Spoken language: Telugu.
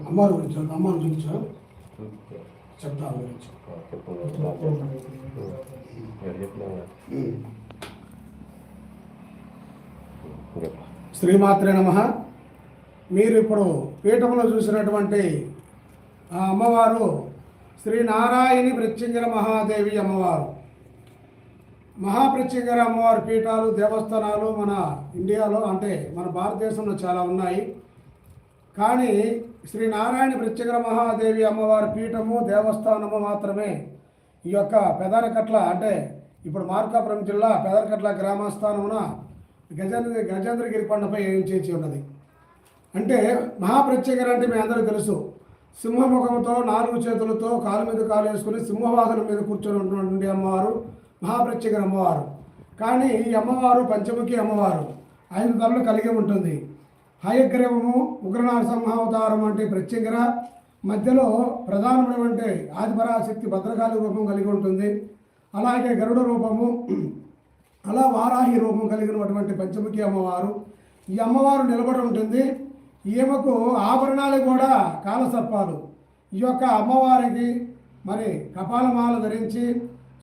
అమ్మారు గురించి అమ్మారు గురించి చెప్తా గురించి శ్రీమాత్రే నమః. మీరు ఇప్పుడు పీఠంలో చూసినటువంటి ఆ అమ్మవారు శ్రీ నారాయణి ప్రత్యంగిర మహాదేవి అమ్మవారు. మహాప్రత్యంగిర అమ్మవారి పీఠాలు దేవస్థానాలు మన ఇండియాలో అంటే మన భారతదేశంలో చాలా ఉన్నాయి. కానీ శ్రీ నారాయణ ప్రత్యంగిర మహాదేవి అమ్మవారి పీఠము దేవస్థానము మాత్రమే ఈ యొక్క పెదరకట్ల అంటే ఇప్పుడు మార్కాపురం జిల్లా పెదరకట్ల గ్రామస్థానమున గజేంద్రగిరి కొండపై చేసి ఉన్నది. అంటే మహాప్రత్యంగిర అంటే మీ అందరికీ తెలుసు, సింహముఖంతో 4 చేతులతో కాలు మీద కాలు వేసుకుని సింహవాహనం మీద కూర్చొని ఉన్నటువంటి అమ్మవారు మహాప్రత్యంగిర అమ్మవారు. కానీ ఈ అమ్మవారు పంచముఖి అమ్మవారు, 5 తలలు కలిగి ఉంటుంది. హయగ్రీవము ఉగ్రనరసింహావతారం అంటే ప్రత్యంగిర, మధ్యలో ప్రధానమైనటువంటి ఆదిపరాశక్తి భద్రకాళి రూపం కలిగి ఉంటుంది. అలాగే గరుడ రూపము, అలా వారాహి రూపం కలిగినటువంటి పంచముఖి అమ్మవారు. ఈ అమ్మవారు నిలబడి ఉంటుంది. ఈమెకు ఆభరణాలు కూడా కాలసర్పాలు. ఈ యొక్క అమ్మవారికి మరి కపాలమాల ధరించి